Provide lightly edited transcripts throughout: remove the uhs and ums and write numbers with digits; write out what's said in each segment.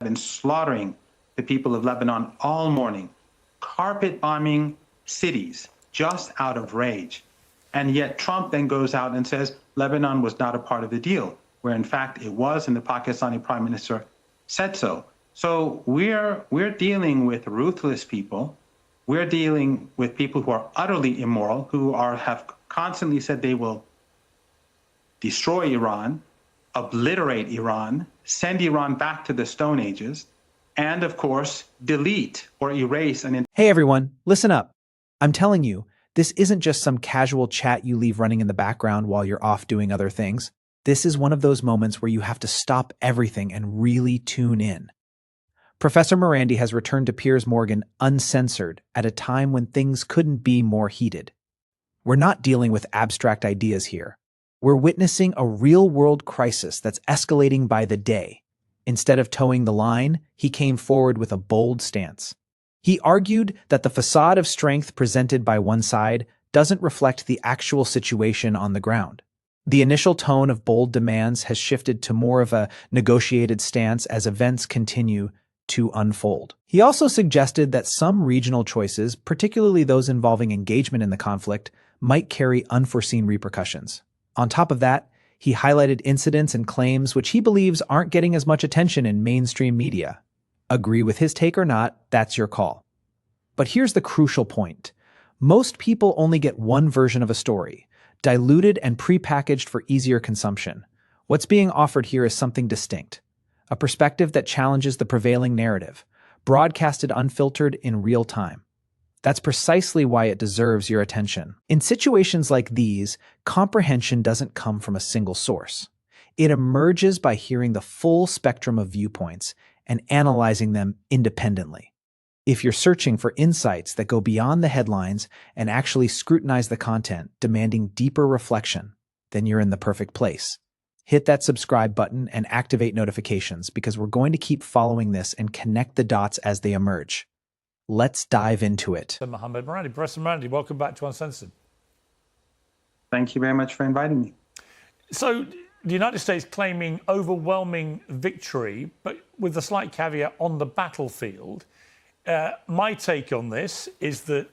been slaughtering the people of Lebanon all morning, carpet bombing cities just out of rage. And yet Trump then goes out and says Lebanon was not a part of the deal, where in fact it was, and the Pakistani prime minister said so. So we're dealing with ruthless people. We're dealing with people who are utterly immoral, who have constantly said they will destroy Iran, obliterate Iran, send Iran back to the Stone Ages, and of course, delete or erase an. Hey everyone, listen up. I'm telling you, this isn't just some casual chat you leave running in the background while you're off doing other things. This is one of those moments where you have to stop everything and really tune in. Professor Marandi has returned to Piers Morgan Uncensored at a time when things couldn't be more heated. We're not dealing with abstract ideas here. We're witnessing a real-world crisis that's escalating by the day. Instead of towing the line, he came forward with a bold stance. He argued that the facade of strength presented by one side doesn't reflect the actual situation on the ground. The initial tone of bold demands has shifted to more of a negotiated stance as events continue to unfold. He also suggested that some regional choices, particularly those involving engagement in the conflict, might carry unforeseen repercussions. On top of that, he highlighted incidents and claims which he believes aren't getting as much attention in mainstream media. Agree with his take or not, that's your call. But here's the crucial point. Most people only get one version of a story, diluted and prepackaged for easier consumption. What's being offered here is something distinct, a perspective that challenges the prevailing narrative, broadcasted unfiltered in real time. That's precisely why it deserves your attention. In situations like these, comprehension doesn't come from a single source. It emerges by hearing the full spectrum of viewpoints and analyzing them independently. If you're searching for insights that go beyond the headlines and actually scrutinize the content, demanding deeper reflection, then you're in the perfect place. Hit that subscribe button and activate notifications because we're going to keep following this and connect the dots as they emerge. Let's dive into it. Muhammad Marandi. Professor Marandi, welcome back to Uncensored. Thank you very much for inviting me. So the United States claiming overwhelming victory, but with a slight caveat on the battlefield. My take on this is that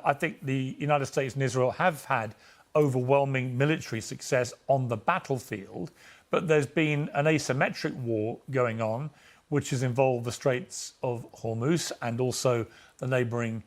I think the United States and Israel have had overwhelming military success on the battlefield, but there's been an asymmetric war going on, which has involved the Straits of Hormuz and also the neighboring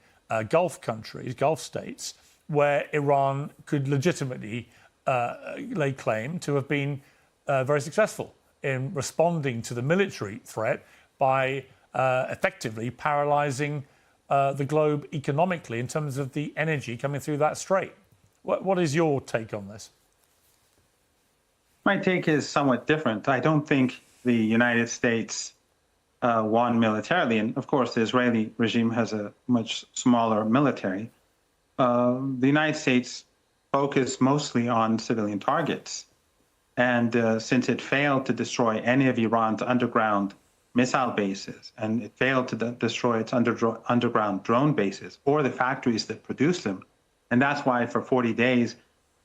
Gulf countries, Gulf states, where Iran could legitimately lay claim to have been very successful in responding to the military threat by effectively paralyzing the globe economically in terms of the energy coming through that strait. What is your take on this? My take is somewhat different. I don't think the United States won militarily, and of course the Israeli regime has a much smaller military. The United States focused mostly on civilian targets, and since it failed to destroy any of Iran's underground missile bases, and it failed to destroy its underground drone bases or the factories that produce them, and that's why for 40 days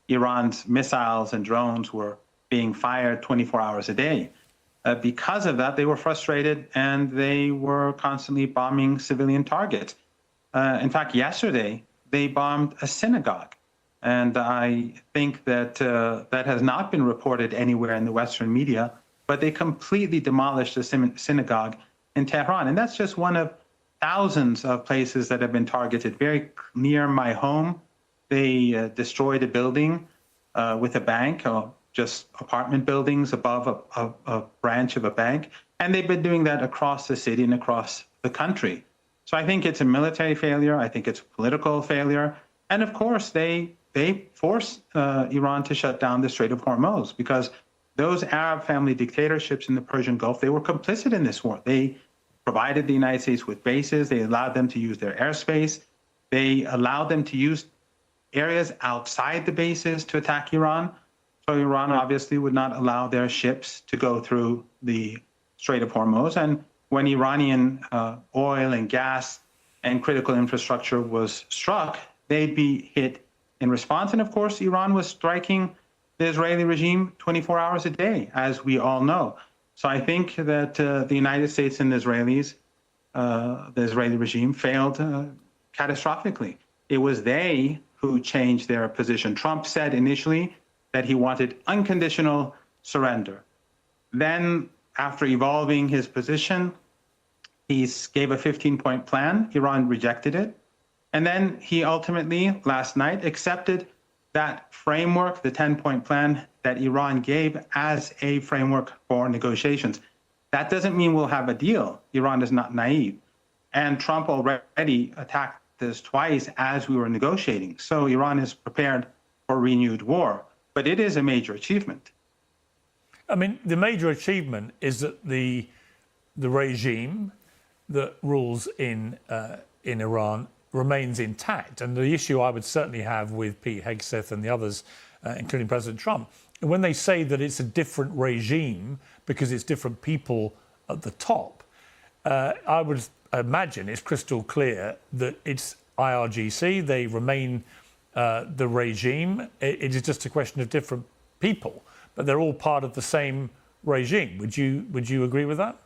Iran's missiles and drones were being fired 24 hours a day. Because of that, they were frustrated and they were constantly bombing civilian targets. In fact, yesterday, they bombed a synagogue. And I think that that has not been reported anywhere in the Western media, but they completely demolished a synagogue in Tehran. And that's just one of thousands of places that have been targeted. Very near my home, they destroyed a building with a bank, just apartment buildings above a branch of a bank. And they've been doing that across the city and across the country. So I think it's a military failure. I think it's a political failure. And of course, they forced Iran to shut down the Strait of Hormuz because those Arab family dictatorships in the Persian Gulf, they were complicit in this war. They provided the United States with bases. They allowed them to use their airspace. They allowed them to use areas outside the bases to attack Iran. So Iran obviously would not allow their ships to go through the Strait of Hormuz. And when Iranian oil and gas and critical infrastructure was struck, they'd be hit in response. And of course, Iran was striking the Israeli regime 24 hours a day, as we all know. So I think that the United States and the Israelis, the Israeli regime, failed catastrophically. It was they who changed their position. Trump said initially that he wanted unconditional surrender. Then, after evolving his position, he gave a 15-point plan. Iran rejected it. And then he ultimately, last night, accepted that framework, the 10-point plan that Iran gave as a framework for negotiations. That doesn't mean we'll have a deal. Iran is not naive. And Trump already attacked this twice as we were negotiating. So Iran is prepared for renewed war. But it is a major achievement. I mean, the major achievement is that the regime that rules in Iran remains intact. And the issue I would certainly have with Pete Hegseth and the others, including President Trump, when they say that it's a different regime because it's different people at the top, I would imagine it's crystal clear that it's IRGC. They remain the regime. It is just a question of different people, but they're all part of the same regime. Would you agree with that?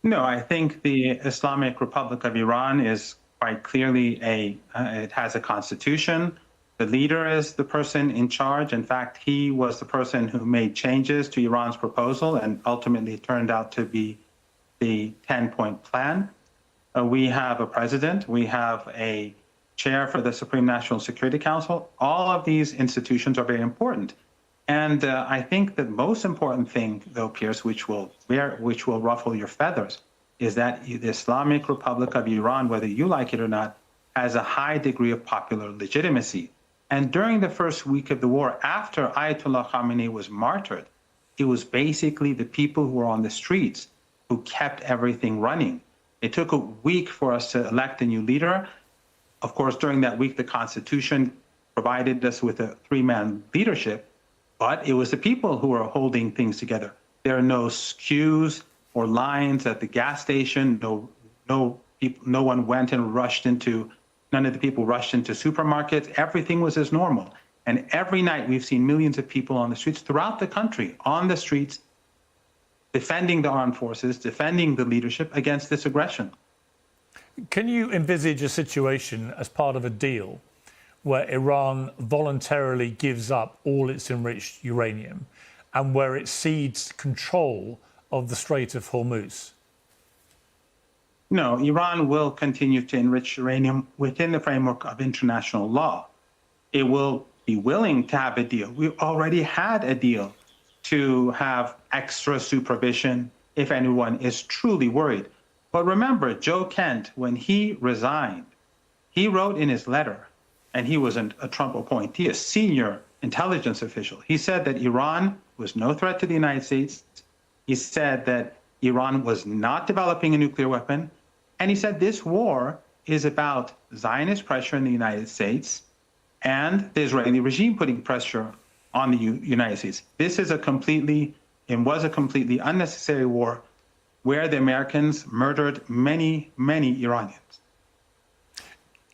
No, I think the Islamic Republic of Iran is quite clearly it has a constitution. The leader is the person in charge. In fact, he was the person who made changes to Iran's proposal and ultimately turned out to be the 10-point plan. We have a president. We have a chair for the Supreme National Security Council. All of these institutions are very important. And I think the most important thing, though, Piers, which will ruffle your feathers, is that the Islamic Republic of Iran, whether you like it or not, has a high degree of popular legitimacy. And during the first week of the war, after Ayatollah Khamenei was martyred, it was basically the people who were on the streets who kept everything running. It took a week for us to elect a new leader. Of course, during that week, the Constitution provided us with a three-man leadership. But it was the people who were holding things together. There are no queues or lines at the gas station. No one went and rushed into. None of the people rushed into supermarkets. Everything was as normal. And every night we've seen millions of people on the streets throughout the country, on the streets, defending the armed forces, defending the leadership against this aggression. Can you envisage a situation as part of a deal where Iran voluntarily gives up all its enriched uranium and where it cedes control of the Strait of Hormuz? No, Iran will continue to enrich uranium within the framework of international law. It will be willing to have a deal. We already had a deal to have extra supervision if anyone is truly worried. But remember, Joe Kent, when he resigned, he wrote in his letter, and he was a Trump appointee, a senior intelligence official. He said that Iran was no threat to the United States. He said that Iran was not developing a nuclear weapon. And he said this war is about Zionist pressure in the United States and the Israeli regime putting pressure on the United States. This is was a completely unnecessary war where the Americans murdered many, many Iranians.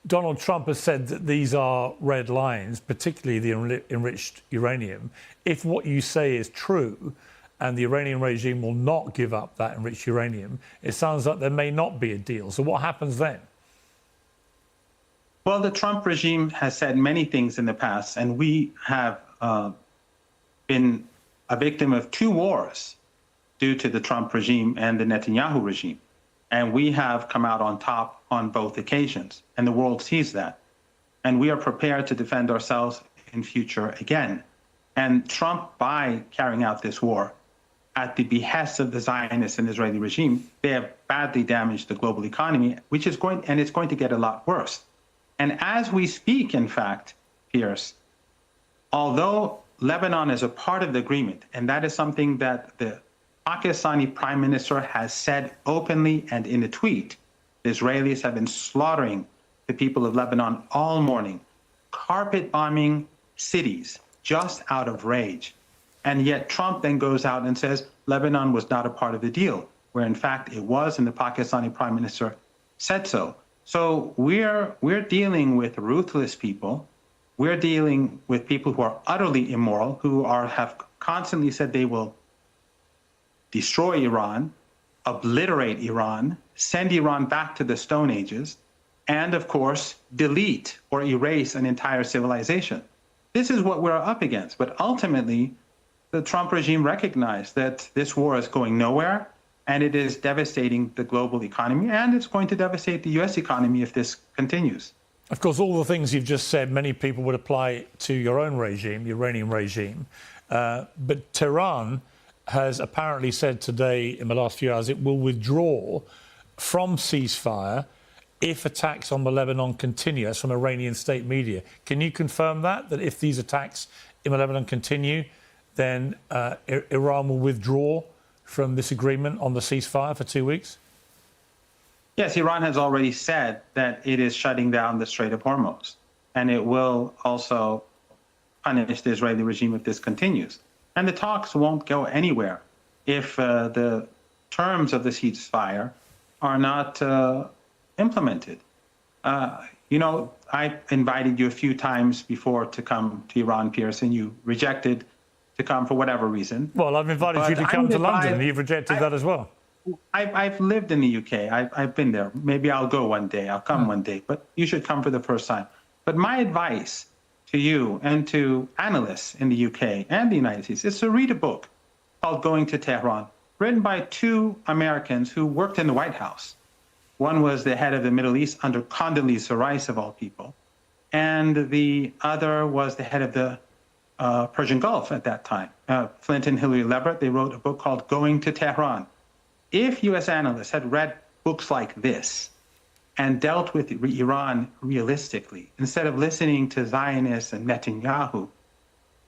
Donald Trump has said that these are red lines, particularly the enriched uranium. If what you say is true and the Iranian regime will not give up that enriched uranium, it sounds like there may not be a deal. So what happens then? Well, the Trump regime has said many things in the past, and we have been a victim of two wars due to the Trump regime and the Netanyahu regime. And we have come out on top on both occasions, and the world sees that. And we are prepared to defend ourselves in future again. And Trump, by carrying out this war at the behest of the Zionist and Israeli regime, they have badly damaged the global economy, it's going to get a lot worse. And as we speak, in fact, Piers, although Lebanon is a part of the agreement, and that is something that the Pakistani Prime Minister has said openly and in a tweet, the Israelis have been slaughtering the people of Lebanon all morning, carpet bombing cities just out of rage. And yet Trump then goes out and says Lebanon was not a part of the deal, where in fact it was, and the Pakistani Prime Minister said so. So we're dealing with ruthless people. We're dealing with people who are utterly immoral, who have constantly said they will destroy Iran, obliterate Iran, send Iran back to the Stone Ages, and of course, delete or erase an entire civilization. This is what we're up against. But ultimately, the Trump regime recognized that this war is going nowhere, and it is devastating the global economy, and it's going to devastate the US economy if this continues. Of course, all the things you've just said, many people would apply to your own regime, the Iranian regime. But Tehran has apparently said today, in the last few hours, it will withdraw from ceasefire if attacks on the Lebanon continue. That's from Iranian state media. Can you confirm that if these attacks in the Lebanon continue, then Iran will withdraw from this agreement on the ceasefire for 2 weeks? Yes, Iran has already said that it is shutting down the Strait of Hormuz, and it will also punish the Israeli regime if this continues. And the talks won't go anywhere if the terms of the ceasefire are not implemented. You know, I invited you a few times before to come to Iran, Piers, and you rejected to come for whatever reason. Well, I've invited you to come to London, and you've rejected that as well. I've lived in the UK. I've been there. Maybe I'll go one day. I'll come one day. But you should come for the first time. But my advice to you and to analysts in the UK and the United States is to read a book called Going to Tehran, written by two Americans who worked in the White House. One was the head of the Middle East under Condoleezza Rice, of all people, and the other was the head of the Persian Gulf at that time. Flint and Hillary Leverett, they wrote a book called Going to Tehran. If U.S. analysts had read books like this and dealt with Iran realistically, instead of listening to Zionists and Netanyahu,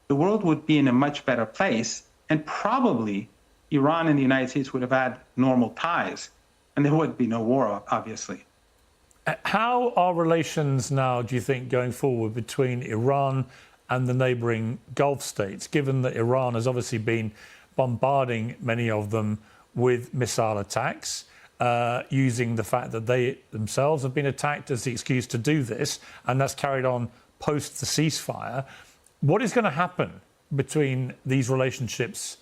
the world would be in a much better place, and probably Iran and the United States would have had normal ties, and there would be no war, obviously. How are relations now, do you think, going forward between Iran and the neighbouring Gulf states, given that Iran has obviously been bombarding many of them with missile attacks, using the fact that they themselves have been attacked as the excuse to do this, and that's carried on post the ceasefire? What is going to happen between these relationships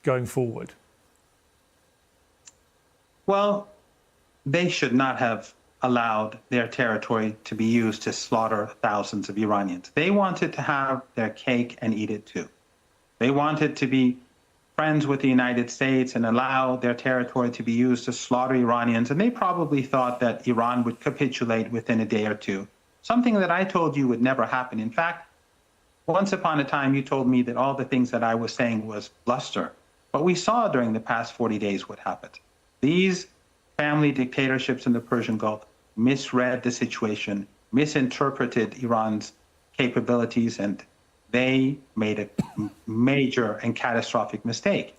going forward? Well, they should not have allowed their territory to be used to slaughter thousands of Iranians. They wanted to have their cake and eat it too. They wanted to be friends with the United States and allow their territory to be used to slaughter Iranians. And they probably thought that Iran would capitulate within a day or two, something that I told you would never happen. In fact, once upon a time, you told me that all the things that I was saying was bluster. But we saw during the past 40 days what happened. These family dictatorships in the Persian Gulf misread the situation, misinterpreted Iran's capabilities, and they made a major and catastrophic mistake.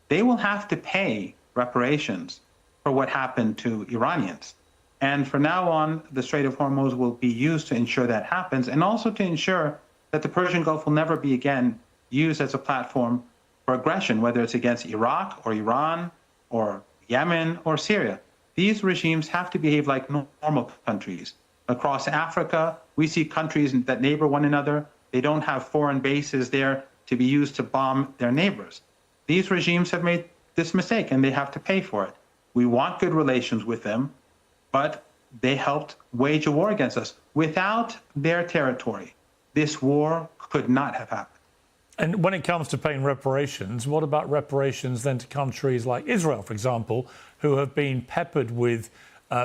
They will have to pay reparations for what happened to Iranians. And from now on, the Strait of Hormuz will be used to ensure that happens, and also to ensure that the Persian Gulf will never be again used as a platform for aggression, whether it's against Iraq or Iran or Yemen or Syria. These regimes have to behave like normal countries. Across Africa, we see countries that neighbor one another. They don't have foreign bases there to be used to bomb their neighbors. These regimes have made this mistake, and they have to pay for it. We want good relations with them, but they helped wage a war against us. Without their territory, this war could not have happened. And when it comes to paying reparations, what about reparations then to countries like Israel, for example, who have been peppered with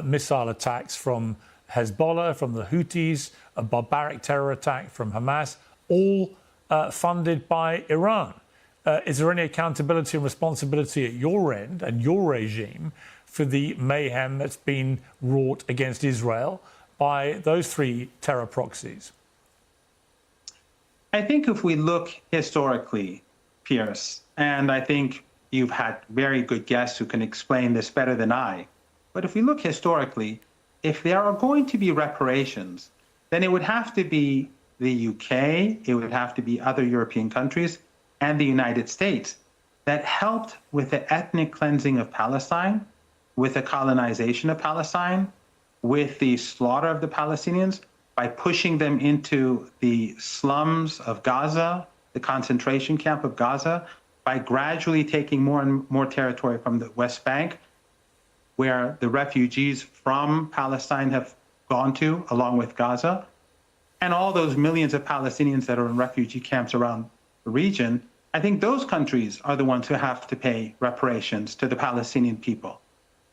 missile attacks from Hezbollah, from the Houthis, a barbaric terror attack from Hamas, all funded by Iran? Is there any accountability and responsibility at your end and your regime for the mayhem that's been wrought against Israel by those three terror proxies? I think if we look historically, Piers, and I think you've had very good guests who can explain this better than I, but if we look historically, if there are going to be reparations, then it would have to be the UK, it would have to be other European countries, and the United States that helped with the ethnic cleansing of Palestine, with the colonization of Palestine, with the slaughter of the Palestinians, by pushing them into the slums of Gaza, the concentration camp of Gaza, by gradually taking more and more territory from the West Bank, where the refugees from Palestine have gone to, along with Gaza, and all those millions of Palestinians that are in refugee camps around the region, I think those countries are the ones who have to pay reparations to the Palestinian people.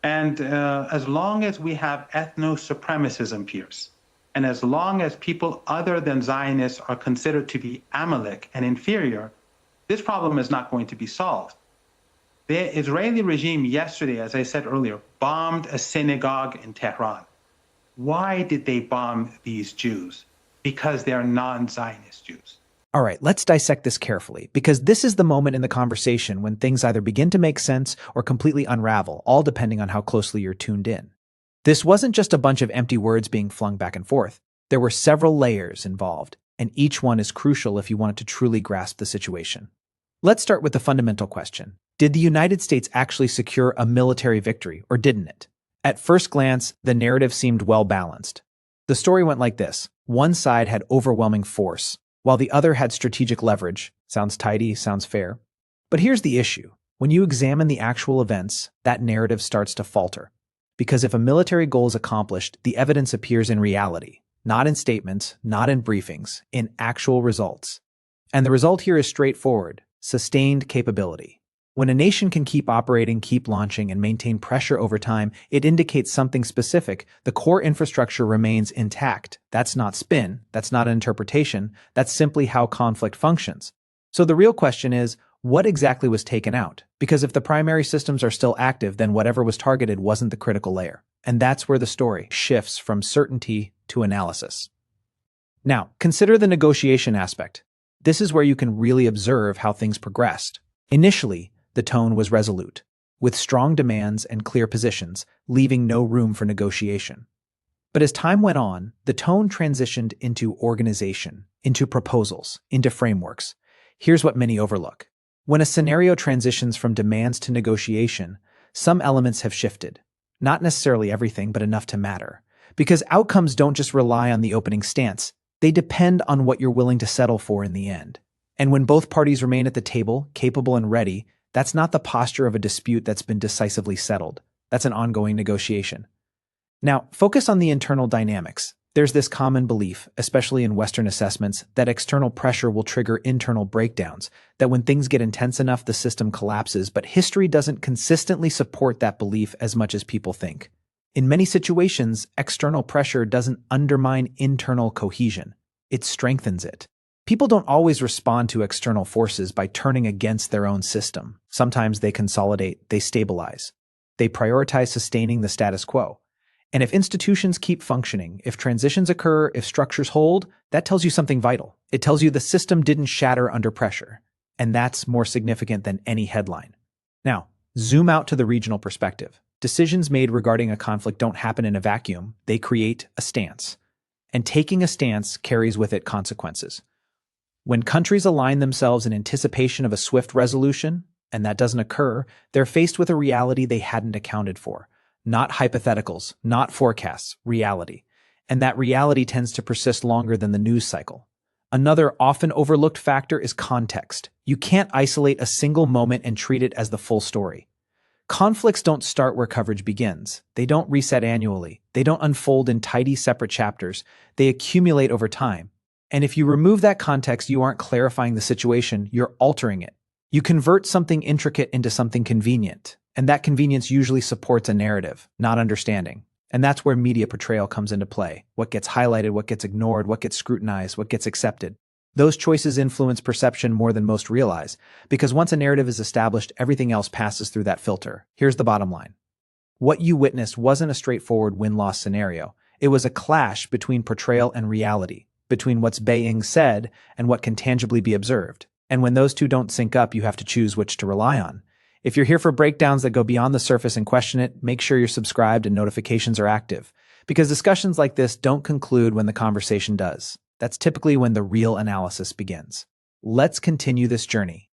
And as long as we have ethno-supremacism, Piers, and as long as people other than Zionists are considered to be Amalek and inferior, this problem is not going to be solved. The Israeli regime yesterday, as I said earlier, bombed a synagogue in Tehran. Why did they bomb these Jews? Because they're non-Zionist Jews. All right, let's dissect this carefully, because this is the moment in the conversation when things either begin to make sense or completely unravel, all depending on how closely you're tuned in. This wasn't just a bunch of empty words being flung back and forth. There were several layers involved, and each one is crucial if you wanted to truly grasp the situation. Let's start with the fundamental question. Did the United States actually secure a military victory, or didn't it? At first glance, the narrative seemed well-balanced. The story went like this. One side had overwhelming force, while the other had strategic leverage. Sounds tidy, sounds fair. But here's the issue. When you examine the actual events, that narrative starts to falter. Because if a military goal is accomplished, the evidence appears in reality, not in statements, not in briefings, in actual results. And the result here is straightforward: sustained capability. When a nation can keep operating, keep launching, and maintain pressure over time, it indicates something specific. The core infrastructure remains intact. That's not spin. That's not an interpretation. That's simply how conflict functions. So the real question is, what exactly was taken out? Because if the primary systems are still active, then whatever was targeted wasn't the critical layer. And that's where the story shifts from certainty to analysis. Now, consider the negotiation aspect. This is where you can really observe how things progressed. Initially, the tone was resolute, with strong demands and clear positions, leaving no room for negotiation. But as time went on, the tone transitioned into organization, into proposals, into frameworks. Here's what many overlook. When a scenario transitions from demands to negotiation, some elements have shifted. Not necessarily everything, but enough to matter. Because outcomes don't just rely on the opening stance, they depend on what you're willing to settle for in the end. And when both parties remain at the table, capable and ready, that's not the posture of a dispute that's been decisively settled. That's an ongoing negotiation. Now, focus on the internal dynamics. There's this common belief, especially in Western assessments, that external pressure will trigger internal breakdowns, that when things get intense enough, the system collapses, but history doesn't consistently support that belief as much as people think. In many situations, external pressure doesn't undermine internal cohesion. It strengthens it. People don't always respond to external forces by turning against their own system. Sometimes they consolidate, they stabilize. They prioritize sustaining the status quo. And if institutions keep functioning, if transitions occur, if structures hold, that tells you something vital. It tells you the system didn't shatter under pressure. And that's more significant than any headline. Now, zoom out to the regional perspective. Decisions made regarding a conflict don't happen in a vacuum. They create a stance. And taking a stance carries with it consequences. When countries align themselves in anticipation of a swift resolution, and that doesn't occur, they're faced with a reality they hadn't accounted for. Not hypotheticals, not forecasts, reality. And that reality tends to persist longer than the news cycle. Another often overlooked factor is context. You can't isolate a single moment and treat it as the full story. Conflicts don't start where coverage begins. They don't reset annually. They don't unfold in tidy separate chapters. They accumulate over time. And if you remove that context, you aren't clarifying the situation, you're altering it. You convert something intricate into something convenient, and that convenience usually supports a narrative, not understanding. And that's where media portrayal comes into play. What gets highlighted, what gets ignored, what gets scrutinized, what gets accepted. Those choices influence perception more than most realize, because once a narrative is established, everything else passes through that filter. Here's the bottom line. What you witnessed wasn't a straightforward win-loss scenario. It was a clash between portrayal and reality, between what's being said and what can tangibly be observed. And when those two don't sync up, you have to choose which to rely on. If you're here for breakdowns that go beyond the surface and question it, make sure you're subscribed and notifications are active. Because discussions like this don't conclude when the conversation does. That's typically when the real analysis begins. Let's continue this journey.